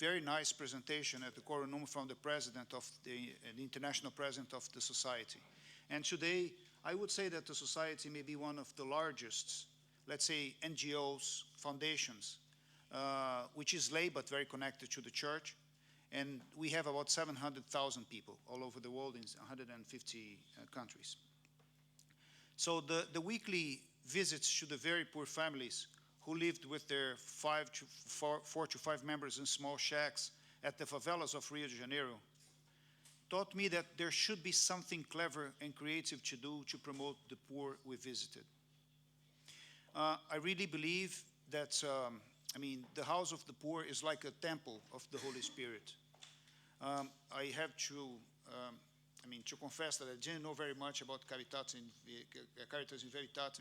very nice presentation at the Coronum from the president of the international president of the society. And today, I would say that the society may be one of the largest, let's say, NGOs, foundations, which is lay but very connected to the church. And we have about 700,000 people all over the world in 150 countries. So the weekly visits to the very poor families who lived with their 4 to 5 members in small shacks at the favelas of Rio de Janeiro taught me that there should be something clever and creative to do to promote the poor we visited. I really believe that, the house of the poor is like a temple of the Holy Spirit. I have to confess that I didn't know very much about Caritas in Veritate.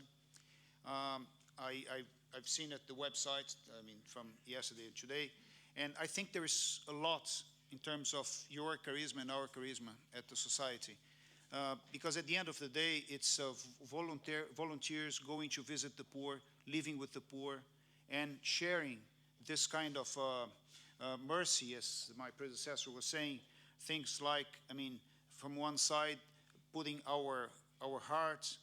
I've seen at the website, from yesterday and today, and I think there is a lot in terms of your charisma and our charisma at the society. Because at the end of the day, it's volunteers going to visit the poor, living with the poor, and sharing this kind of mercy, as my predecessor was saying, things like, from one side, putting our heart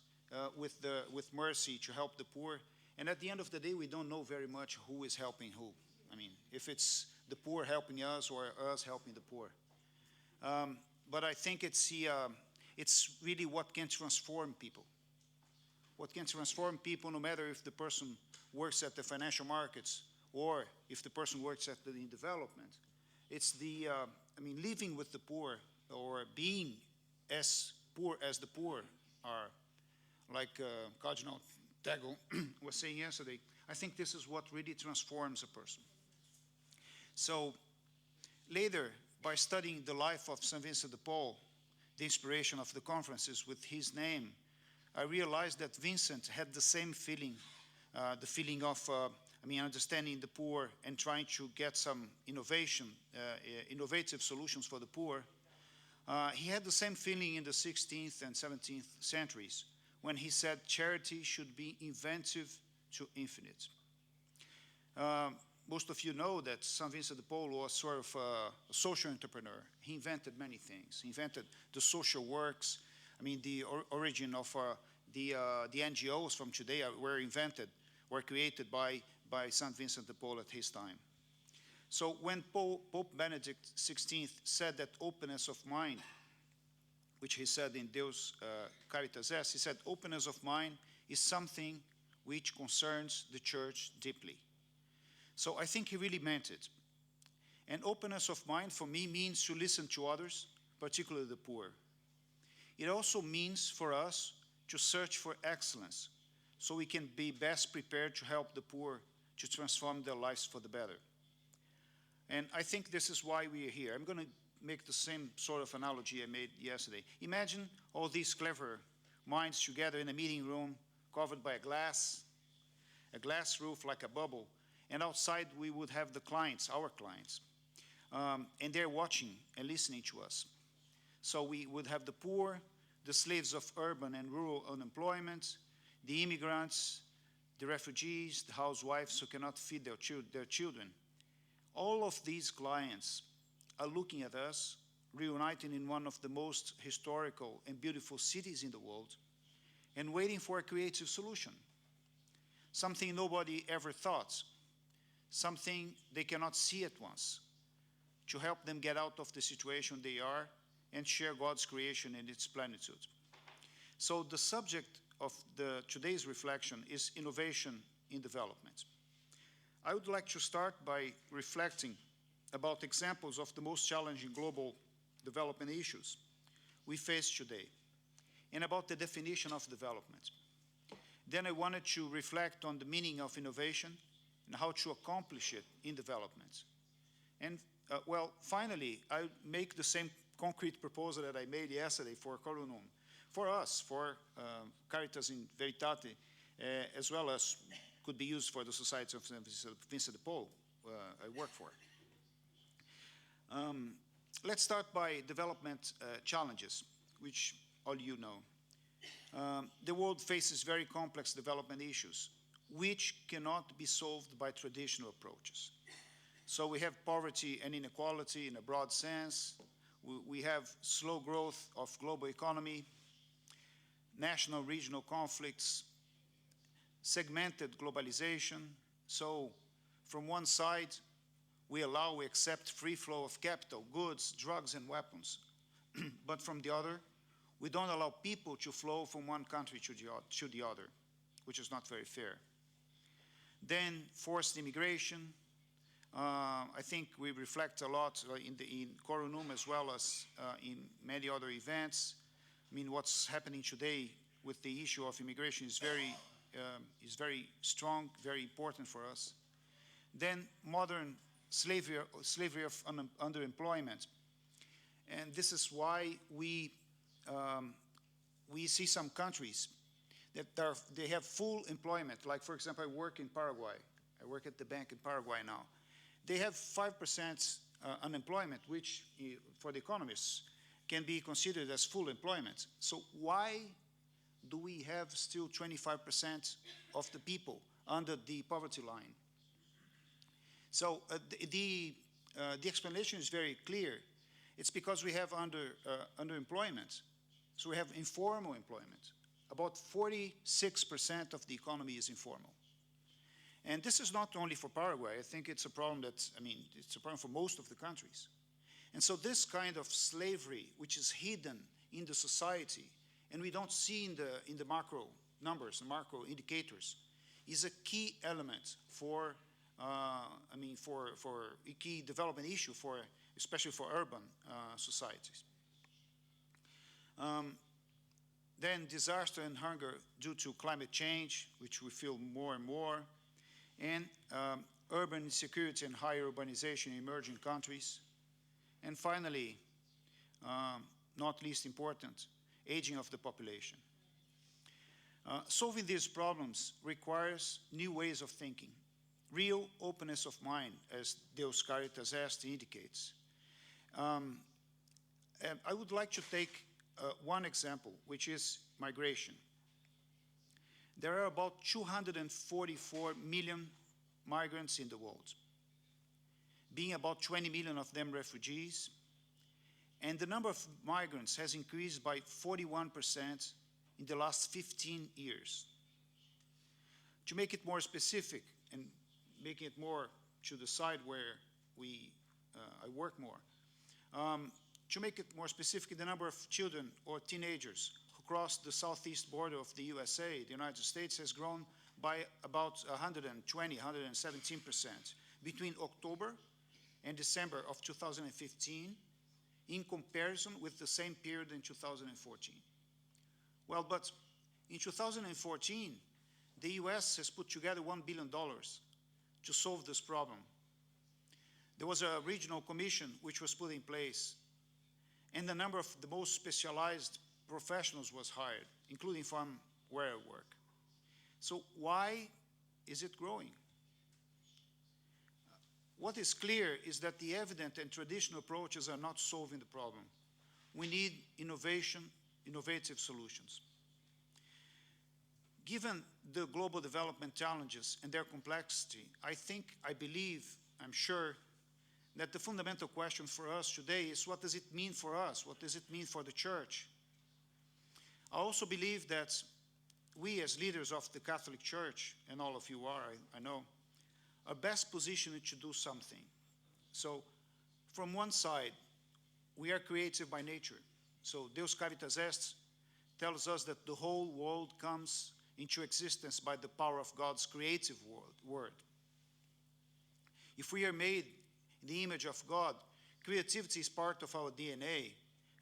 with mercy to help the poor, and at the end of the day, we don't know very much who is helping who. If it's the poor helping us or us helping the poor. But I think it's really what can transform people. What can transform people, no matter if the person works at the financial markets or if the person works in development. It's the, living with the poor or being as poor as the poor are, like Cardinal Tagle was saying yesterday. I think this is what really transforms a person. So later, by studying the life of St. Vincent de Paul, the inspiration of the conferences with his name, I realized that Vincent had the same feeling, the feeling of understanding the poor and trying to get some innovative solutions for the poor. He had the same feeling in the 16th and 17th centuries when he said charity should be inventive to infinite. Most of you know that St. Vincent de Paul was sort of a social entrepreneur. He invented many things. He invented the social works. The origin of the NGOs from today were created by St. Vincent de Paul at his time. So when Pope Benedict XVI said that openness of mind, which he said in Deus Caritas Est, he said openness of mind is something which concerns the church deeply. So I think he really meant it. And openness of mind for me means to listen to others, particularly the poor. It also means for us to search for excellence so we can be best prepared to help the poor to transform their lives for the better. And I think this is why we are here. I'm going to make the same sort of analogy I made yesterday. Imagine all these clever minds together in a meeting room covered by a glass roof like a bubble. And outside we would have the clients, our clients. And they're watching and listening to us. So we would have the poor, the slaves of urban and rural unemployment, the immigrants, the refugees, the housewives who cannot feed their children. All of these clients are looking at us, reuniting in one of the most historical and beautiful cities in the world, and waiting for a creative solution. Something nobody ever thought, something they cannot see at once, to help them get out of the situation they are and share God's creation in its plenitude. So the subject of today's reflection is innovation in development. I would like to start by reflecting about examples of the most challenging global development issues we face today, and about the definition of development. Then I wanted to reflect on the meaning of innovation and how to accomplish it in development. And finally, I make the same concrete proposal that I made yesterday for Coronum, for us, for Caritas in Veritate, as well as could be used for the Society of St. Vincent de Paul I work for. Let's start by development challenges, which all you know. The world faces very complex development issues, which cannot be solved by traditional approaches. So we have poverty and inequality in a broad sense. We have slow growth of global economy, national regional conflicts, segmented globalization. So from one side, we accept free flow of capital, goods, drugs, and weapons. But from the other, we don't allow people to flow from one country to the other, which is not very fair. Then forced immigration. I think we reflect a lot in Coronum as well as in many other events. I mean, what's happening today with the issue of immigration is very strong, very important for us. Then modern slavery of underemployment. And this is why we see some countries that they have full employment. Like, for example, I work in Paraguay. I work at the bank in Paraguay now. They have 5% unemployment, which for the economists can be considered as full employment. So why do we have still 25% of the people under the poverty line? So the explanation is very clear. It's because we have underemployment. So we have informal employment. About 46% of the economy is informal. And this is not only for Paraguay. I think it's a problem it's a problem for most of the countries. And so this kind of slavery, which is hidden in the society, and we don't see in the macro numbers, the macro indicators, is a key element for a key development issue especially for urban societies. Then disaster and hunger due to climate change, which we feel more and more, and urban insecurity and higher urbanization in emerging countries. And finally, not least important, aging of the population. Solving these problems requires new ways of thinking, real openness of mind, as Deus Caritas indicates. And I would like to take one example, which is migration. There are about 244 million migrants in the world, being about 20 million of them refugees. And the number of migrants has increased by 41% in the last 15 years. To make it more specific and making it more to the side where I work more, to make it more specific, the number of children or teenagers who cross the southeast border of the USA, the United States, has grown by about 120, 117% between October and December of 2015 in comparison with the same period in 2014. Well, but in 2014, the US has put together $1 billion to solve this problem. There was a regional commission which was put in place, and the number of the most specialized professionals was hired, including from where I work. So why is it growing? What is clear is that the evident and traditional approaches are not solving the problem. We need innovative solutions. Given the global development challenges and their complexity, I believe, I'm sure, that the fundamental question for us today is, what does it mean for us? What does it mean for the church? I also believe that we as leaders of the Catholic Church, and all of you are, I know, are best positioned to do something. So from one side, we are creative by nature. So Deus Caritas Est tells us that the whole world comes into existence by the power of God's creative word. If we are made in the image of God, creativity is part of our DNA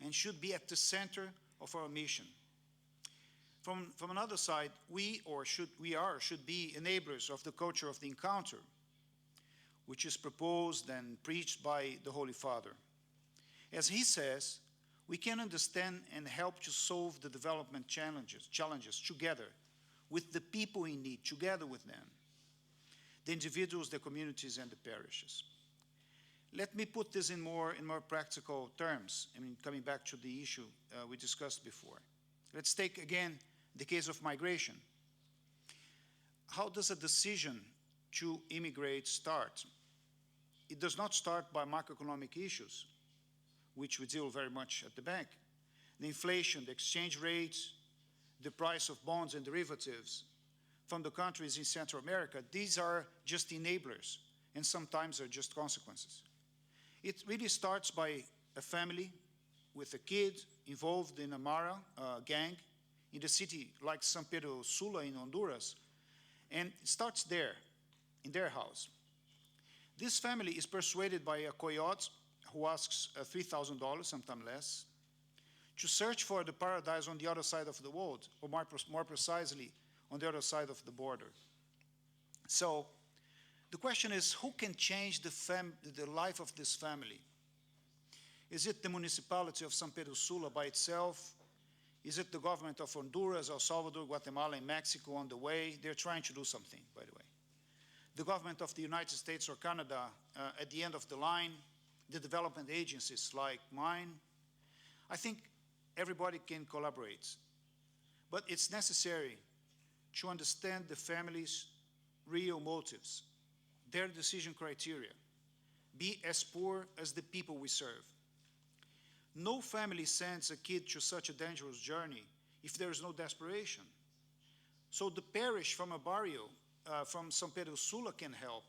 and should be at the center of our mission. From another side, we should be enablers of the culture of the encounter, which is proposed and preached by the Holy Father. As he says, we can understand and help to solve the development challenges together with the people in need, together with them, the individuals, the communities, and the parishes. Let me put this in more practical terms, coming back to the issue we discussed before. Let's take again the case of migration. How does a decision to immigrate start? it does not start by macroeconomic issues, which we deal very much at the bank. The inflation, the exchange rates, the price of bonds and derivatives from the countries in Central America, these are just enablers, and sometimes are just consequences. It really starts by a family with a kid involved in a Mara gang in the city like San Pedro Sula in Honduras, and it starts there, in their house. This family is persuaded by a coyote who asks $3,000, sometimes less, to search for the paradise on the other side of the world, or more precisely, on the other side of the border. So the question is, who can change the life of this family? Is it the municipality of San Pedro Sula by itself? Is it the government of Honduras, El Salvador, Guatemala, and Mexico on the way? They're trying to do something, by the way. The government of the United States or Canada at the end of the line, the development agencies like mine. I think everybody can collaborate. But it's necessary to understand the family's real motives, their decision criteria. Be as poor as the people we serve. No family sends a kid to such a dangerous journey if there is no desperation. So the parish from a barrio, from San Pedro Sula can help,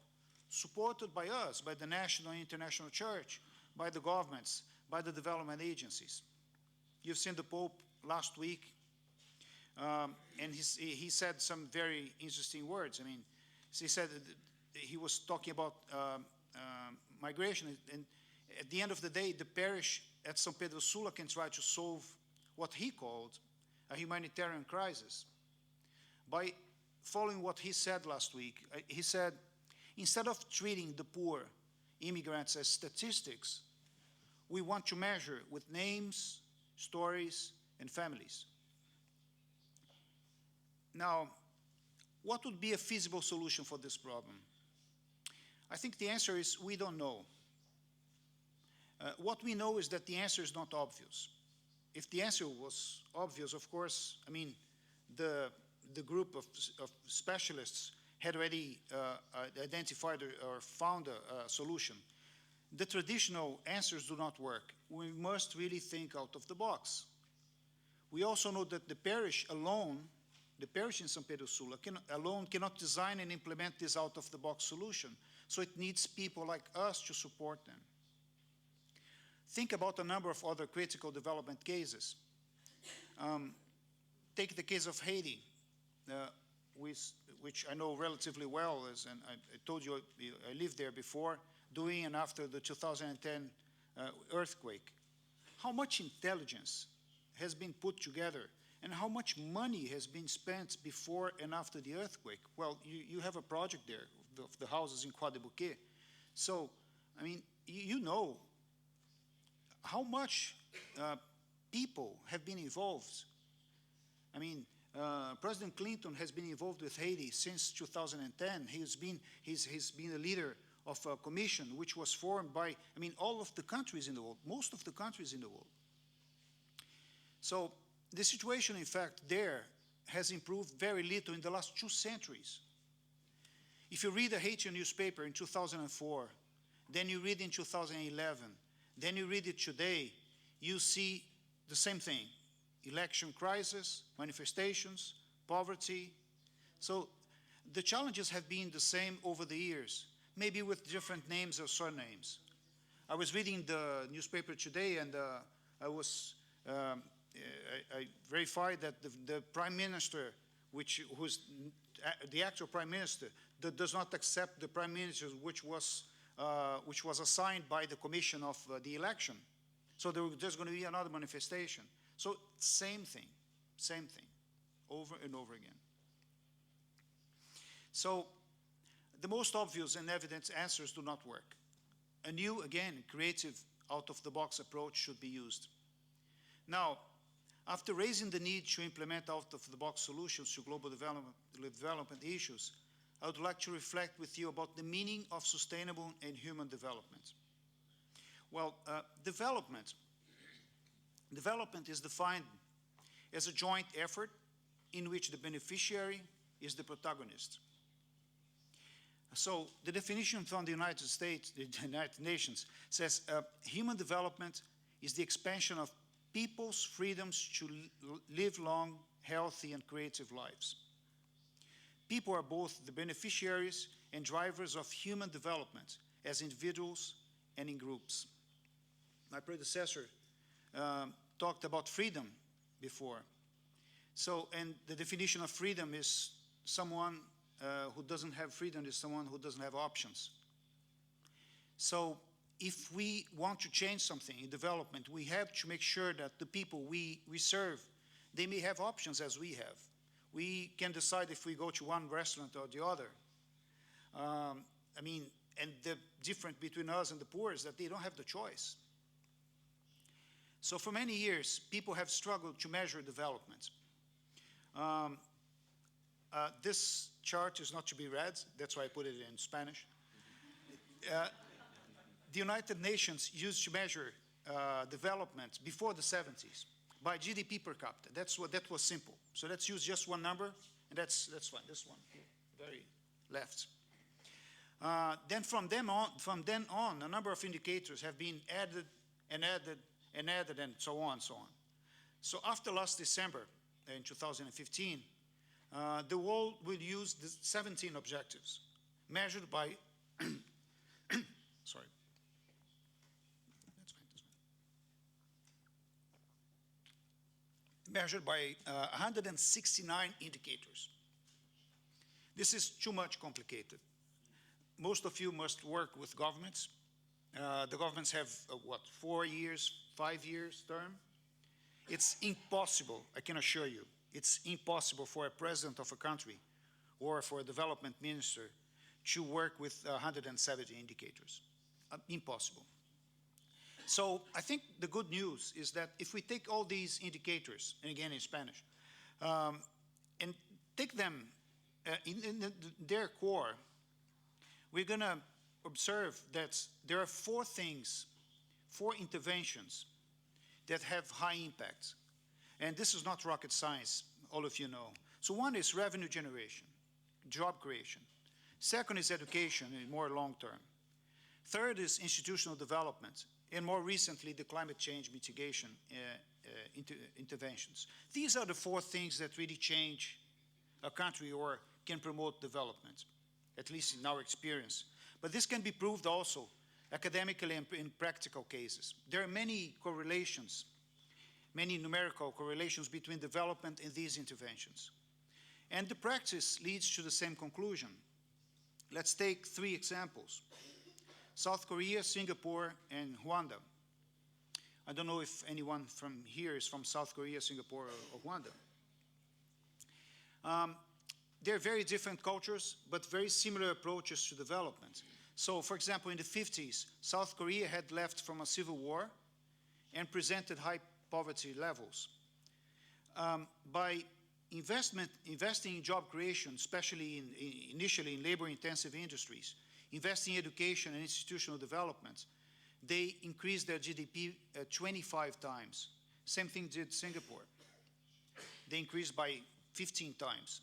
supported by us, by the national and international church, by the governments, by the development agencies. You've seen the Pope last week, and he said some very interesting words. I mean, he said he was talking about migration, and at the end of the day, the parish at San Pedro Sula can try to solve what he called a humanitarian crisis by following what he said last week. He said, instead of treating the poor immigrants as statistics, we want to measure with names, stories, and families. Now, what would be a feasible solution for this problem? I think the answer is we don't know. What we know is that the answer is not obvious. If the answer was obvious, of course, I mean, the group of specialists had already identified or found a solution. The traditional answers do not work. We must really think out of the box. We also know that the parish alone, the parish in San Pedro Sula alone cannot design and implement this out-of-the-box solution. So it needs people like us to support them. Think about a number of other critical development cases. Take the case of Haiti, which I know relatively well, and I told you I lived there before, during and after the 2010 earthquake. How much intelligence has been put together, and how much money has been spent before and after the earthquake? Well, you have a project there, of the houses in Croix de Bouquet. So, I mean, you know how much people have been involved. I mean, President Clinton has been involved with Haiti since 2010. He's been a leader of a commission which was formed by, I mean, all of the countries in the world, most of the countries in the world. So the situation, in fact, there has improved very little in the last 2 centuries. If you read a Haitian newspaper in 2004, then you read in 2011, then you read it today, you see the same thing. Election crisis, manifestations, poverty. So the challenges have been the same over the years, maybe with different names or surnames. I was reading the newspaper today, and I verified that the prime minister, who's the actual prime minister, that does not accept the prime minister which was assigned by the commission of the election. So there's going to be another manifestation. So same thing, over and over again. So the most obvious and evident answers do not work. A new, again, creative, out-of-the-box approach should be used. Now, after raising the need to implement out-of-the-box solutions to global development issues, I would like to reflect with you about the meaning of sustainable and human development. Well, development is defined as a joint effort in which the beneficiary is the protagonist. So the definition from the United States, the United Nations, says human development is the expansion of people's freedoms to live long, healthy, and creative lives. People are both the beneficiaries and drivers of human development as individuals and in groups. My predecessor talked about freedom before. So, and the definition of freedom is someone who doesn't have freedom is someone who doesn't have options. So if we want to change something in development, we have to make sure that the people we serve, they may have options as we have. We can decide if we go to one restaurant or the other. I mean, and the difference between us and the poor is that they don't have the choice. So for many years, people have struggled to measure development. This chart is not to be read, that's why I put it in Spanish. The United Nations used to measure development before the 70s by GDP per capita. That was simple. So let's use just one number, and that's fine. This one, very left. Then from then on, a number of indicators have been added and added and added, and so on and so on. So after last December, in 2015, the world will use the 17 objectives measured by, sorry. That's fine, that's fine. Measured by 169 indicators. This is too much complicated. Most of you must work with governments. The governments have, 4 years, 5 years term? It's impossible, I can assure you, it's impossible for a president of a country or for a development minister to work with 170 indicators. Impossible. So I think the good news is that if we take all these indicators, and again in Spanish, and take them in their core, we're going to observe that there are 4 things, 4 interventions that have high impact. And this is not rocket science, all of you know. So one is revenue generation, job creation. Second is education in more long term. Third is institutional development, and more recently, the climate change mitigation interventions. These are the 4 things that really change a country or can promote development, at least in our experience. But this can be proved also academically and in practical cases. There are many correlations, many numerical correlations between development and these interventions. And the practice leads to the same conclusion. Let's take 3 examples: South Korea, Singapore, and Rwanda. I don't know if anyone from here is from South Korea, Singapore, or Rwanda. They're very different cultures, but very similar approaches to development. So, for example, in the 50s, South Korea had left from a civil war and presented high poverty levels. By investing in job creation, especially initially in labor-intensive industries, investing in education and institutional development, they increased their GDP 25 times. Same thing did Singapore. They increased by 15 times.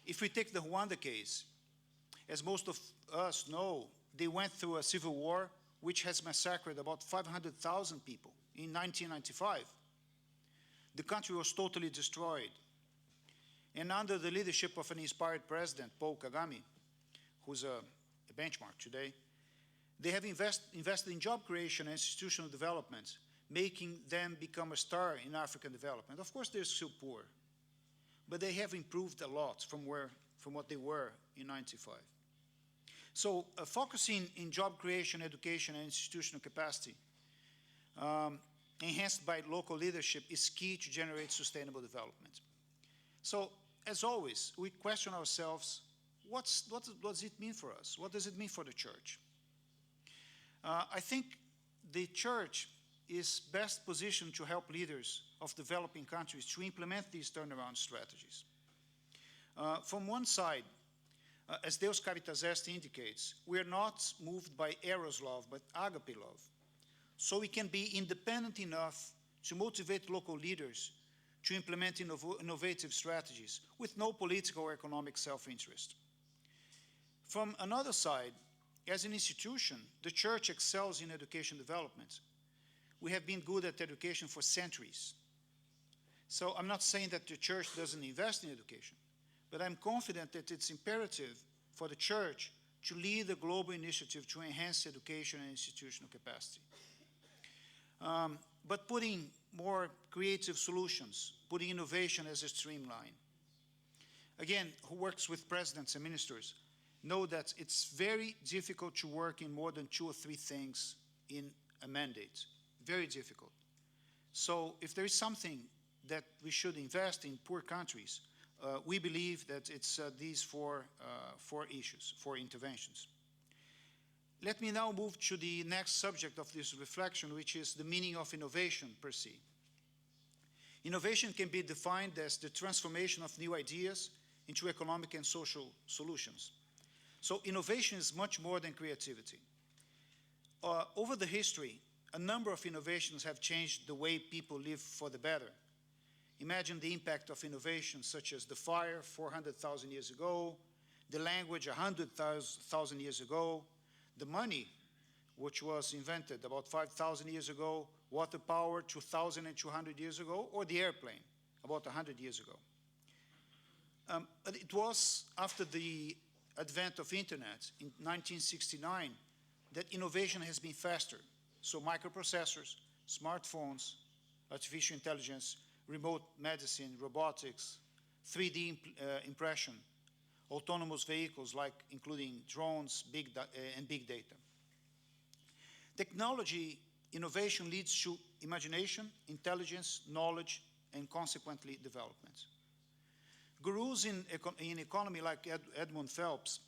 If we take the Rwanda case, as most of us know, they went through a civil war which has massacred about 500,000 people in 1995. The country was totally destroyed. And under the leadership of an inspired president, Paul Kagame, who's a benchmark today, they have invested in job creation and institutional development, making them become a star in African development. Of course, they're still poor, but they have improved a lot from what they were in 95. So focusing in job creation, education, and institutional capacity, enhanced by local leadership, is key to generate sustainable development. So, as always, we question ourselves, what does it mean for us? What does it mean for the church? I think the church is best positioned to help leaders of developing countries to implement these turnaround strategies. From one side, as Deus Caritas Est indicates, we are not moved by eros love, but agape love. So we can be independent enough to motivate local leaders to implement innovative strategies with no political or economic self-interest. From another side, as an institution, the church excels in education development. We have been good at education for centuries. So I'm not saying that the church doesn't invest in education, but I'm confident that it's imperative for the church to lead a global initiative to enhance education and institutional capacity. But putting more creative solutions, putting innovation as a streamline. Again, who works with presidents and ministers know that it's very difficult to work in more than 2 or 3 things in a mandate. Very difficult. So if there is something that we should invest in poor countries, we believe that it's these four issues, 4 interventions. Let me now move to the next subject of this reflection, which is the meaning of innovation per se. Innovation can be defined as the transformation of new ideas into economic and social solutions. So innovation is much more than creativity. Over the history, a number of innovations have changed the way people live for the better. Imagine the impact of innovations such as the fire 400,000 years ago, the language 100,000 years ago, the money, which was invented about 5,000 years ago, water power 2,200 years ago, or the airplane about 100 years ago. But it was after the advent of internet in 1969 that innovation has been faster. So microprocessors, smartphones, artificial intelligence, remote medicine, robotics, 3D impression, autonomous vehicles like including drones, and big data. Technology innovation leads to imagination, intelligence, knowledge, and consequently development. Gurus in economy like Edmund Phelps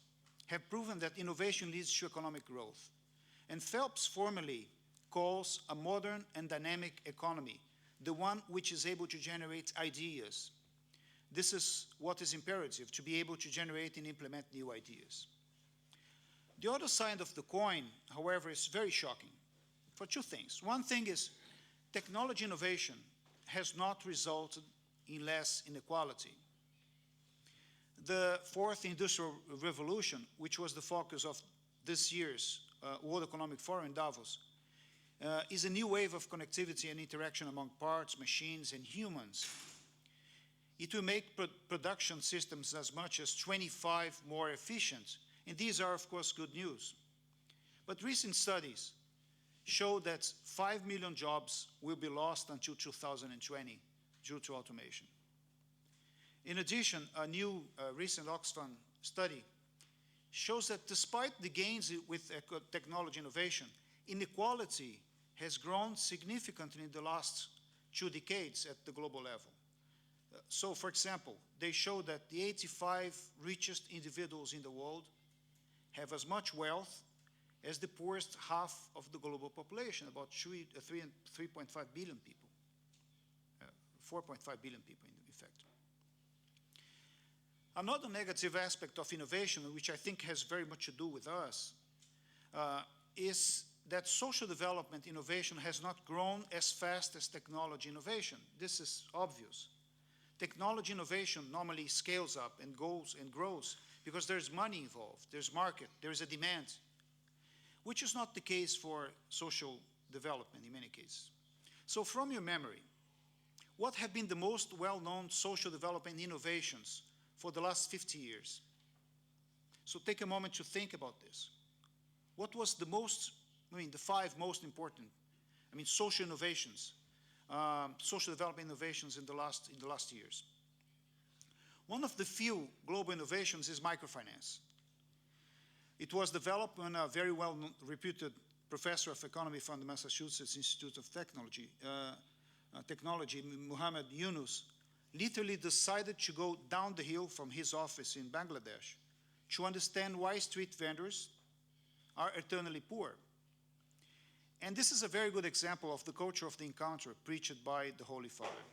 have proven that innovation leads to economic growth. And Phelps formally calls a modern and dynamic economy the one which is able to generate ideas. This is what is imperative, to be able to generate and implement new ideas. The other side of the coin, however, is very shocking for 2 things. One thing is technology innovation has not resulted in less inequality. The 4th Industrial Revolution, which was the focus of this year's World Economic Forum in Davos, is a new wave of connectivity and interaction among parts, machines, and humans. It will make production systems as much as 25 more efficient, and these are, of course, good news. But recent studies show that 5 million jobs will be lost until 2020 due to automation. In addition, a new recent Oxfam study shows that despite the gains with technology innovation, inequality has grown significantly in the last 2 decades at the global level. So, for example, they show that the 85 richest individuals in the world have as much wealth as the poorest half of the global population, about 3.5 billion people, 4.5 billion people in fact. Another negative aspect of innovation, which I think has very much to do with us, is that social development innovation has not grown as fast as technology innovation. This is obvious. Technology innovation normally scales up and goes and grows because there's money involved, there's market, there's a demand, which is not the case for social development in many cases. So from your memory, what have been the most well-known social development innovations for the last 50 years? So take a moment to think about this. What was the 5 most important, social innovations, social development innovations in the last years? One of the few global innovations is microfinance. It was developed when a very well-reputed professor of economy from the Massachusetts Institute of Technology, Muhammad Yunus, literally decided to go down the hill from his office in Bangladesh to understand why street vendors are eternally poor. And this is a very good example of the culture of the encounter preached by the Holy Father.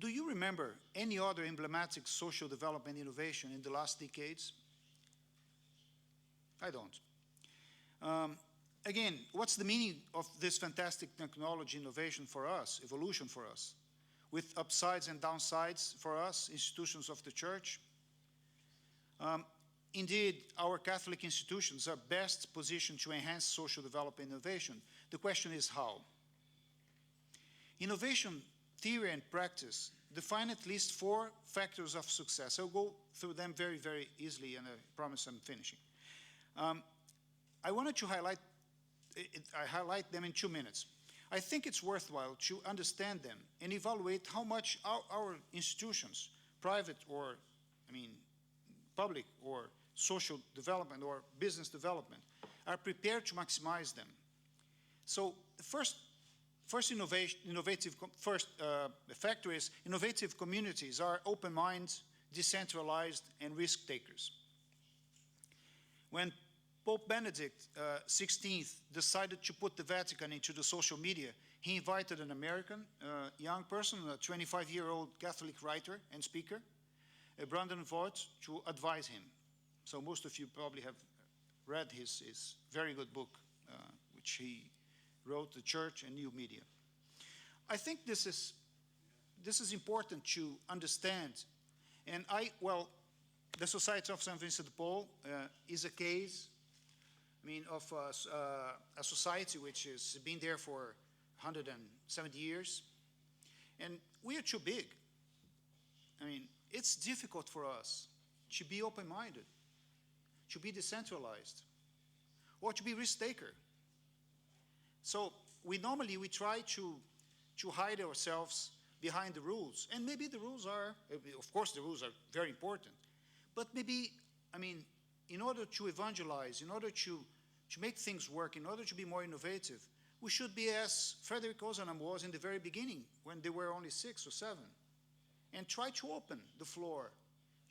Do you remember any other emblematic social development innovation in the last decades? I don't. Again, what's the meaning of this fantastic technology innovation for us, evolution for us, with upsides and downsides for us, institutions of the church? indeed, our Catholic institutions are best positioned to enhance social development and innovation. The question is how? Innovation theory and practice define at least 4 factors of success. I'll go through them very, very easily, and I promise I'm finishing. I wanted to highlight them in 2 minutes. I think it's worthwhile to understand them and evaluate how much our institutions, private or, public or social development or business development, are prepared to maximize them. So the first factor is innovative communities are open-minded, decentralized, and risk-takers. When Pope Benedict XVI decided to put the Vatican into the social media, he invited an American young person, a 25-year-old Catholic writer and speaker, Brandon Vogt, to advise him. So most of you probably have read his very good book, which he wrote, The Church and New Media. I think this is important to understand. And the Society of St. Vincent de Paul is a case, of a society which has been there for 170 years. And we are too big. It's difficult for us to be open-minded, to be decentralized, or to be risk-taker. So we try to hide ourselves behind the rules. And maybe the rules are, of course the rules are very important, but maybe, in order to evangelize, in order to make things work, in order to be more innovative, we should be as Frederick Ozanam was in the very beginning, when they were only 6 or 7, and try to open the floor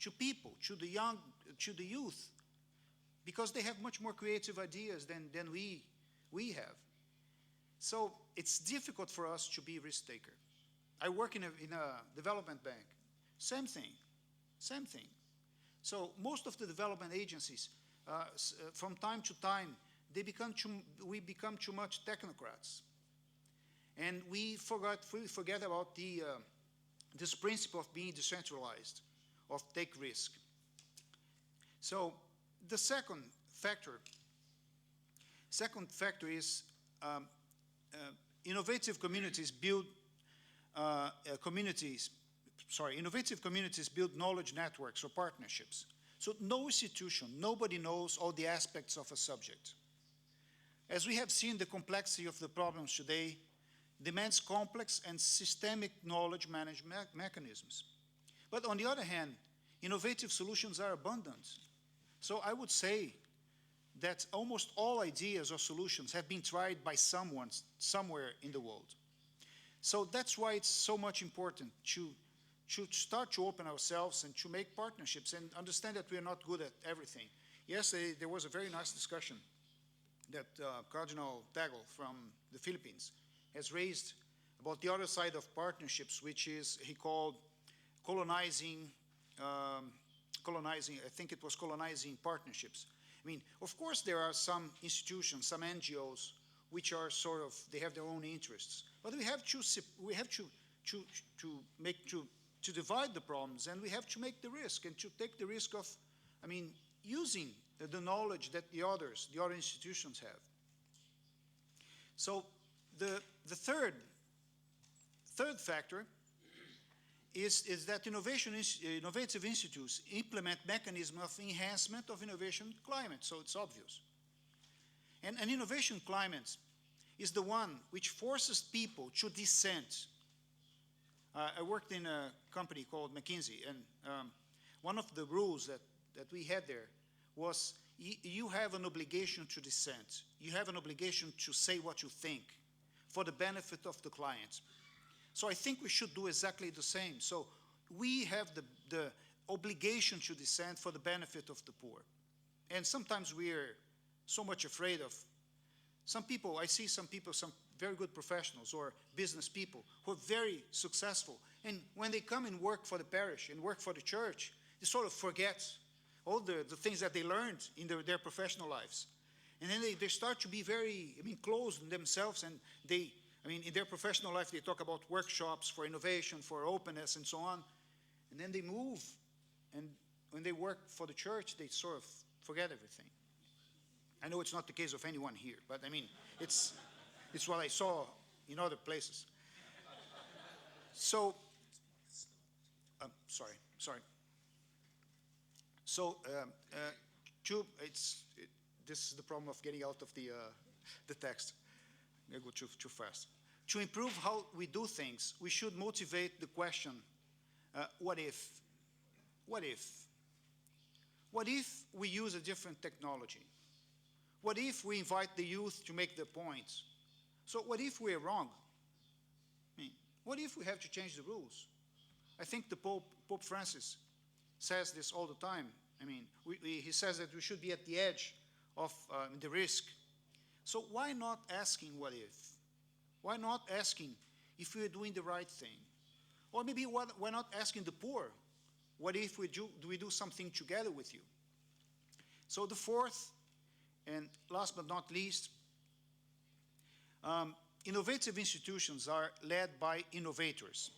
to people, to the young, to the youth, because they have much more creative ideas than we have. So it's difficult for us to be risk-taker. I work in a development bank. Same thing. So most of the development agencies, from time to time, we become too much technocrats. And we forget about this principle of being decentralized, of take risk. So the second factor is innovative communities build knowledge networks or partnerships. So no institution, nobody knows all the aspects of a subject. As we have seen, the complexity of the problems today demands complex and systemic knowledge management mechanisms. But on the other hand, innovative solutions are abundant. So I would say that almost all ideas or solutions have been tried by someone somewhere in the world. So that's why it's so much important to start to open ourselves and to make partnerships and understand that we are not good at everything. Yesterday, there was a very nice discussion that Cardinal Tagle from the Philippines has raised about the other side of partnerships, which is, he called colonizing, I think it was colonizing partnerships. Of course, there are some institutions, some NGOs, which are they have their own interests. But we have to divide the problems, and we have to make the risk, and to take the risk of, using the knowledge that the other institutions have. So the third factor is that innovative institutes implement mechanisms of enhancement of innovation climate, so it's obvious. And an innovation climate is the one which forces people to dissent. I worked in a company called McKinsey, and one of the rules that we had there was you have an obligation to dissent. You have an obligation to say what you think for the benefit of the client. So I think we should do exactly the same. So we have the obligation to dissent for the benefit of the poor. And sometimes we are so much afraid of some people. I see some people, some very good professionals or business people who are very successful. And when they come and work for the parish and work for the church, they sort of forget all the things that they learned in their professional lives. And then they start to be very, closed in themselves, and in their professional life, they talk about workshops for innovation, for openness, and so on. And then they move, and when they work for the church, they sort of forget everything. I know it's not the case of anyone here, but I mean, it's what I saw in other places. So, sorry. So, this is the problem of getting out of the text. I go too fast. To improve how we do things, we should motivate the question, what if? What if? What if we use a different technology? What if we invite the youth to make their points? So what if we're wrong? I mean, what if we have to change the rules? I think the Pope Francis says this all the time. I mean, he says that we should be at the edge of the risk. So why not asking what if? Why not asking if we're doing the right thing? Or maybe why not asking the poor, what if we do something together with you? So the fourth, and last but not least, innovative institutions are led by innovators.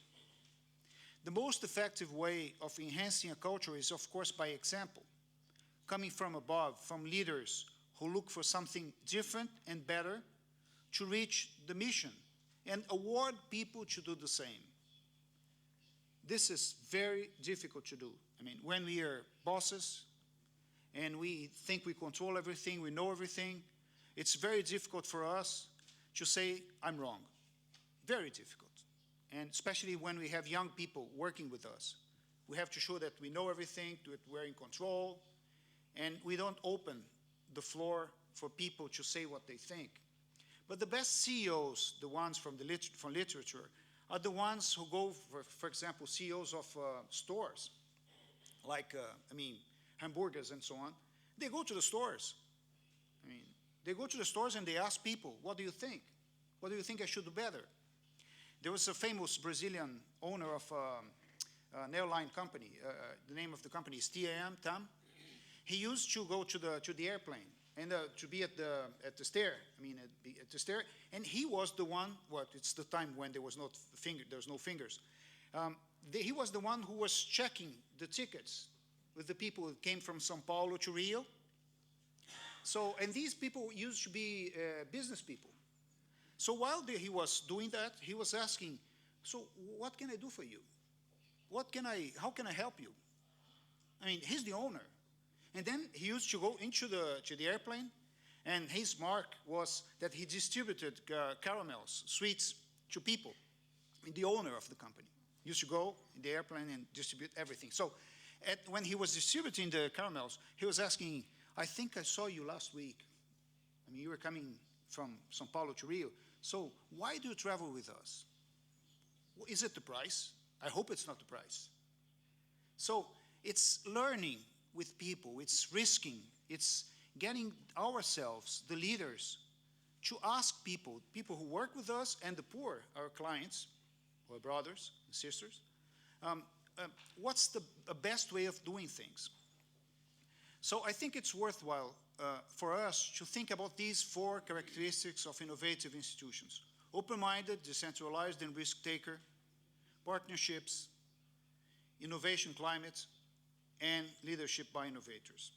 The most effective way of enhancing a culture is, of course, by example, coming from above, from leaders who look for something different and better to reach the mission and award people to do the same. This is very difficult to do. I mean, when we are bosses and we think we control everything, we know everything, it's very difficult for us to say, I'm wrong. Very difficult. And especially when we have young people working with us. We have to show that we know everything, that we're in control, and we don't open the floor for people to say what they think. But the best CEOs, the ones from literature, are the ones who go, for example, CEOs of stores, like, hamburgers and so on. They go to the stores. I mean, they go to the stores and they ask people, what do you think? What do you think I should do better? There was a famous Brazilian owner of an airline company. The name of the company is TAM. He used to go to the airplane and to be at the stair. At the stair. And he was the one. It's the time when there was no fingers. He was the one who was checking the tickets with the people who came from São Paulo to Rio. So, and these people used to be business people. So while he was doing that, he was asking, so what can I do for you? How can I help you? I mean, he's the owner. And then he used to go into the airplane, and his mark was that he distributed caramels, sweets, to people. The owner of the company used to go in the airplane and distribute everything. So when he was distributing the caramels, he was asking, I think I saw you last week. I mean, you were coming from São Paulo to Rio. So why do you travel with us? Is it the price? I hope it's not the price. So it's learning with people. It's risking. It's getting ourselves, the leaders, to ask people who work with us and the poor, our clients, our brothers and sisters, what's the best way of doing things? So I think it's worthwhile for us to think about these four characteristics of innovative institutions: open-minded, decentralized, and risk-taker, partnerships, innovation climate, and leadership by innovators.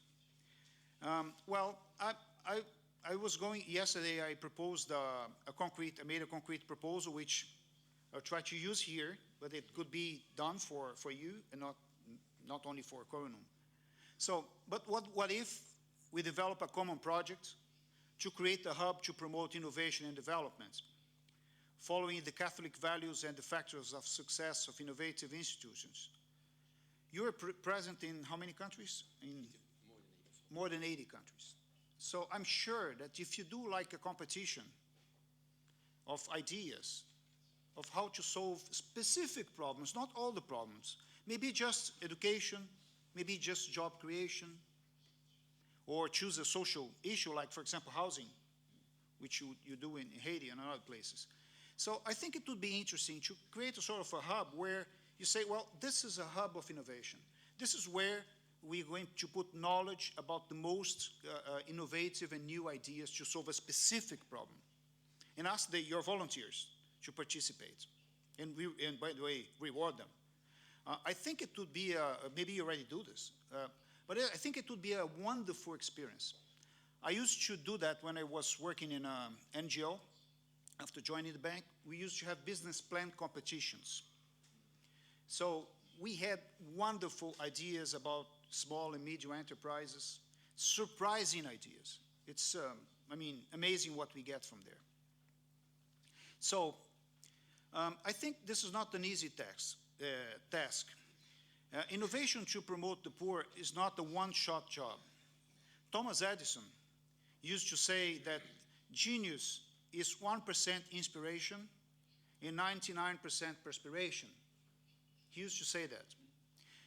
Yesterday I proposed I made a concrete proposal which I'll try to use here, but it could be done for you and not only for Coronum. So, but what if we develop a common project to create a hub to promote innovation and development, following the Catholic values and the factors of success of innovative institutions? You are present in how many countries? In more than 80 countries. So I'm sure that if you do like a competition of ideas, of how to solve specific problems, not all the problems, maybe just education, maybe just job creation, or choose a social issue like, for example, housing, which you do in Haiti and other places. So I think it would be interesting to create a sort of a hub where you say, well, this is a hub of innovation. This is where we're going to put knowledge about the most innovative and new ideas to solve a specific problem, and ask your volunteers to participate, and by the way, reward them. I think it would be, maybe you already do this, but I think it would be a wonderful experience. I used to do that when I was working in an NGO. After joining the bank, we used to have business plan competitions. So we had wonderful ideas about small and medium enterprises, surprising ideas. It's, amazing what we get from there. So I think this is not an easy task. Innovation to promote the poor is not a one-shot job. Thomas Edison used to say that genius is 1% inspiration and 99% perspiration. He used to say that.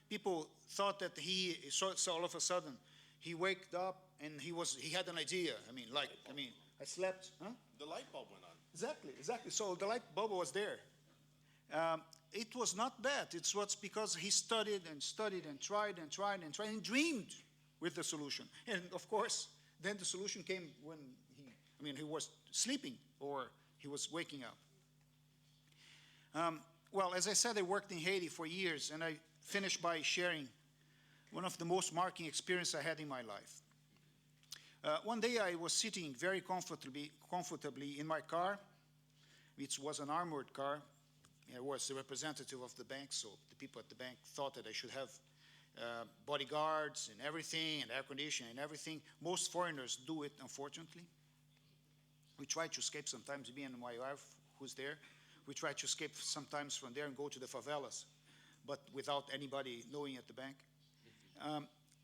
People thought that so all of a sudden, he waked up and he had an idea. I slept. Huh? The light bulb went on. Exactly. So the light bulb was there. It was not bad. It was because he studied and tried and dreamed with the solution. And of course, then the solution came when he was sleeping or he was waking up. Well, as I said, I worked in Haiti for years, and I finished by sharing one of the most marking experiences I had in my life. One day I was sitting very comfortably in my car. It was an armored car. I was the representative of the bank, so the people at the bank thought that I should have bodyguards and everything, and air conditioning and everything. Most foreigners do it, unfortunately. We try to escape sometimes, me and my wife, who's there. We try to escape sometimes from there and go to the favelas, but without anybody knowing at the bank.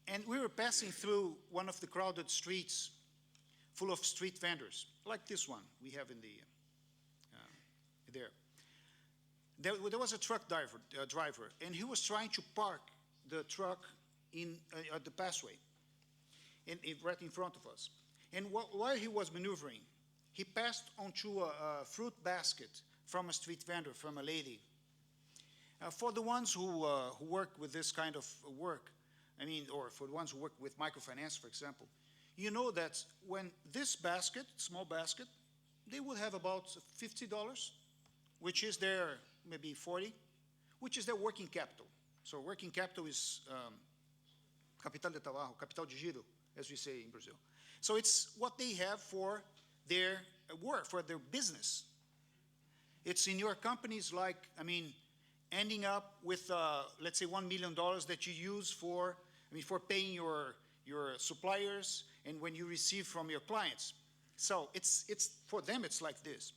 And we were passing through one of the crowded streets full of street vendors, like this one we have in the there. There was a truck driver, and he was trying to park the truck at the passway, right in front of us. And while he was maneuvering, he passed onto a fruit basket from a street vendor, from a lady. For the ones who work with this kind of work, or for the ones who work with microfinance, for example, you know that when this basket, small basket, they would have about $50, which is their, maybe 40, which is their working capital. So working capital is capital de trabajo, capital de giro, as we say in Brazil. So it's what they have for their work, for their business. It's in your companies like, ending up with, let's say, $1 million that you use for paying your suppliers and when you receive from your clients. So it's for them, it's like this.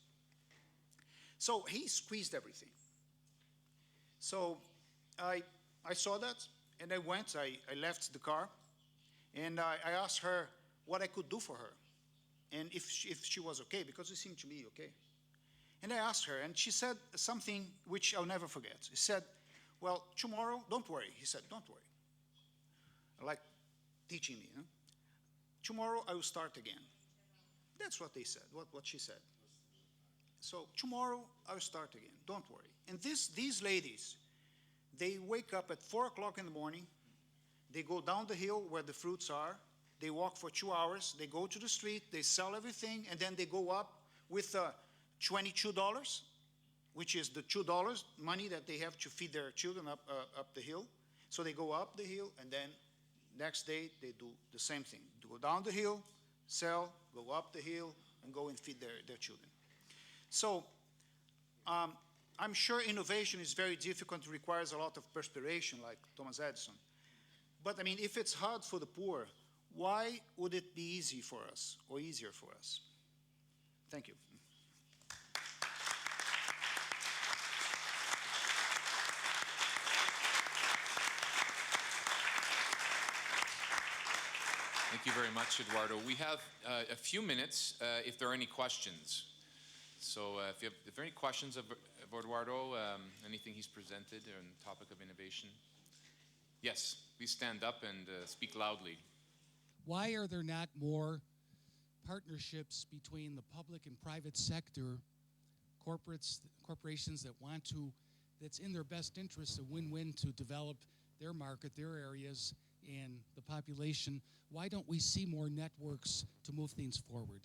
So he squeezed everything. So I saw that, and I left the car, and I asked her what I could do for her, and if she was okay, because it seemed to be okay. And I asked her, and she said something which I'll never forget. She said, well, tomorrow, don't worry. He said, don't worry. Like teaching me. Tomorrow I will start again. That's what they said, what she said. So tomorrow I will start again. Don't worry. And these ladies, they wake up at 4 o'clock in the morning. They go down the hill where the fruits are. They walk for 2 hours. They go to the street. They sell everything. And then they go up with $22, which is the $2 money that they have to feed their children up the hill. So they go up the hill, and then next day they do the same thing. They go down the hill, sell, go up the hill, and go and feed their children. So I'm sure innovation is very difficult, requires a lot of perspiration, like Thomas Edison. But if it's hard for the poor, why would it be easy for us or easier for us? Thank you. Thank you very much, Eduardo. We have a few minutes if there are any questions. So if there are any questions of Eduardo, anything he's presented on the topic of innovation. Yes, please stand up and speak loudly. Why are there not more partnerships between the public and private sector, corporations that that's in their best interest, a win-win to develop their market, their areas, and the population? Why don't we see more networks to move things forward?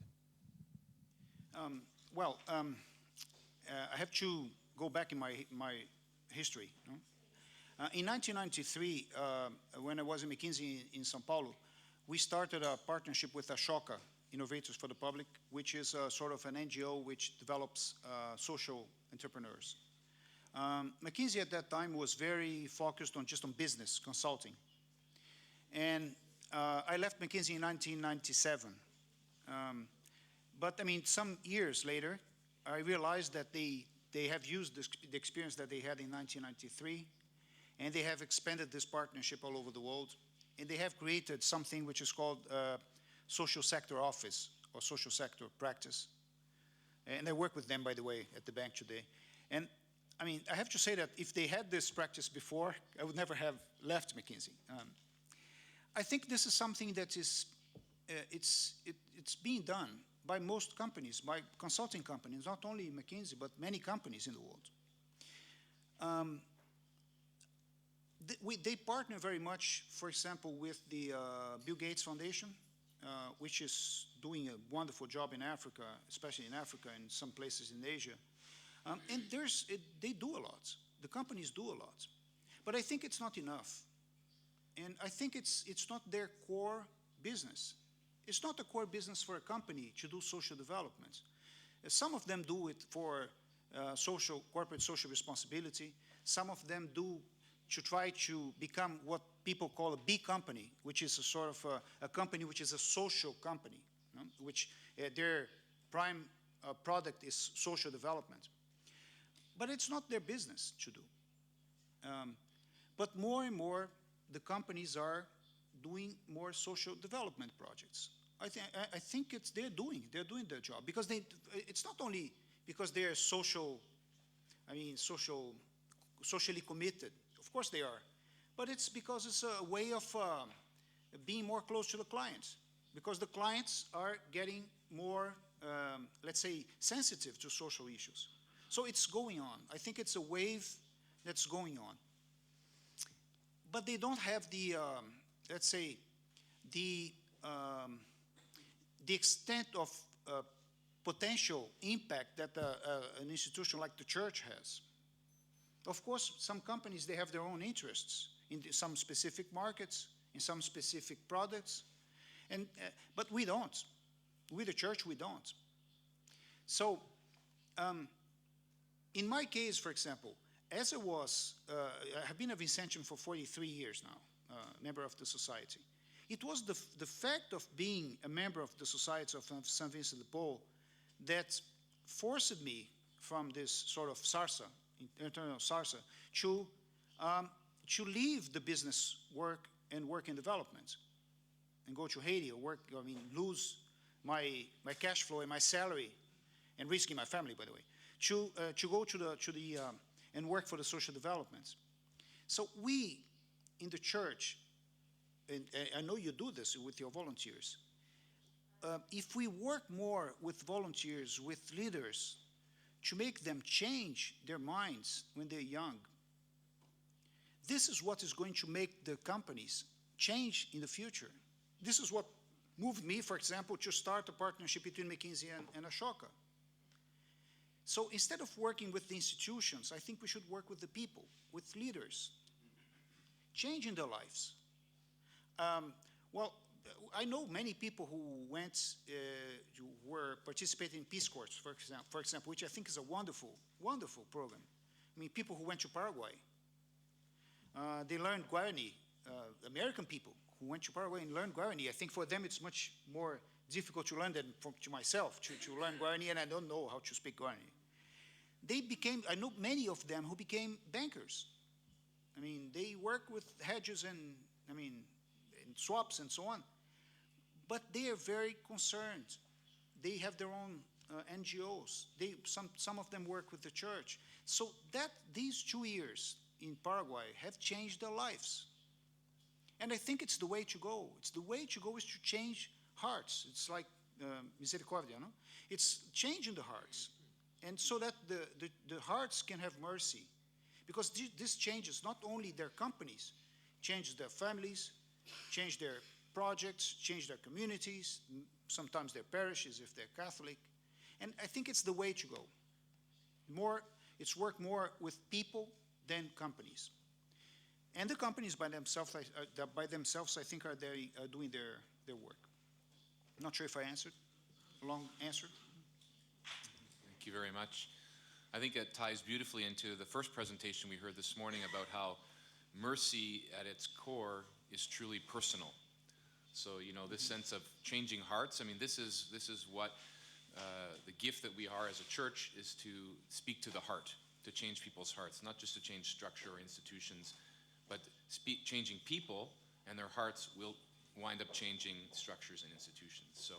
I have to go back in my history. In 1993, when I was in McKinsey in São Paulo, we started a partnership with Ashoka, Innovators for the Public, which is a sort of an NGO which develops social entrepreneurs. McKinsey at that time was very focused on just on business consulting. And I left McKinsey in 1997. But I mean, some years later, I realized that they have used the experience that they had in 1993, and they have expanded this partnership all over the world, and they have created something which is called social sector office or social sector practice. And I work with them, by the way, at the bank today. And I mean, I have to say that if they had this practice before, I would never have left McKinsey. I think this is something that is, it's being done by most companies, by consulting companies, not only McKinsey, but many companies in the world. They partner very much, for example, with the Bill Gates Foundation, which is doing a wonderful job in Africa, especially in Africa and some places in Asia. And they do a lot. The companies do a lot. But I think it's not enough. And I think it's not their core business. It's not a core business for a company to do social development. Some of them do it for corporate social responsibility. Some of them do to try to become what people call a B company, which is a sort of a company which is a social company, you know, which their prime product is social development. But it's not their business to do. But more and more, the companies are doing more social development projects. I think they're doing their job, because it's not only because they are socially committed. Of course they are, but it's because it's a way of being more close to the clients, because the clients are getting more, let's say, sensitive to social issues. So it's going on. I think it's a wave that's going on. But they don't have the, let's say, the extent of potential impact that an institution like the church has. Of course, some companies, they have their own interests in some specific markets, in some specific products, but we don't. We, the church, we don't. So, in my case, for example, as I have been a Vincentian for 43 years now, member of the society. It was the fact of being a member of the Society of St. Vincent de Paul that forced me from this sort of sarsa, internal sarsa, to leave the business work and work in development and go to Haiti or lose my cash flow and my salary and risking my family, by the way, to go to the and work for the social development. So we in the church, and I know you do this with your volunteers, if we work more with volunteers, with leaders, to make them change their minds when they're young, this is what is going to make the companies change in the future. This is what moved me, for example, to start a partnership between McKinsey and Ashoka. So instead of working with the institutions, I think we should work with the people, with leaders, changing their lives. Well, I know many people who were participating in Peace Corps, for example, which I think is a wonderful, wonderful program. I mean, people who went to Paraguay. They learned Guarani. American people who went to Paraguay and learned Guarani. I think for them it's much more difficult to learn than to myself, to learn Guarani, and I don't know how to speak Guarani. I know many of them who became bankers. I mean, they work with hedges and swaps and so on. But they are very concerned. They have their own NGOs. Some of them work with the church. So these 2 years in Paraguay have changed their lives. And I think it's the way to go. The way to go is to change hearts. It's like misericordia, no? It's changing the hearts. And so that the hearts can have mercy. Because this changes not only their companies, changes their families, change their projects, change their communities, sometimes their parishes if they're Catholic. And I think it's the way to go. It's work more with people than companies. And the companies by themselves, I think, are doing their work. Not sure if I answered. Long answer. Thank you very much. I think it ties beautifully into the first presentation we heard this morning about how mercy at its core is truly personal. So, you know, this sense of changing hearts, I mean, this is what the gift that we are as a church is to speak to the heart, to change people's hearts, not just to change structure or institutions, but changing people, and their hearts will wind up changing structures and institutions. So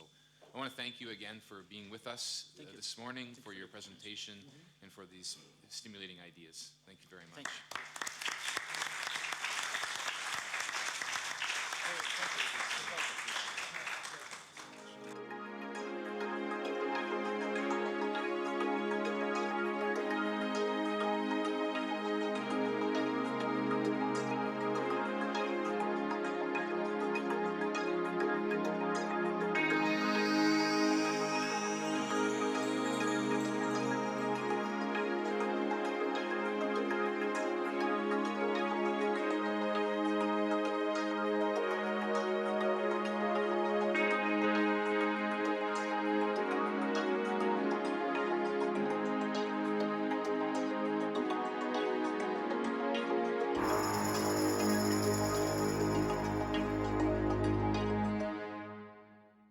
I want to thank you again for being with us this morning, for your presentation, and for these stimulating ideas. Thank you very much. Thank you.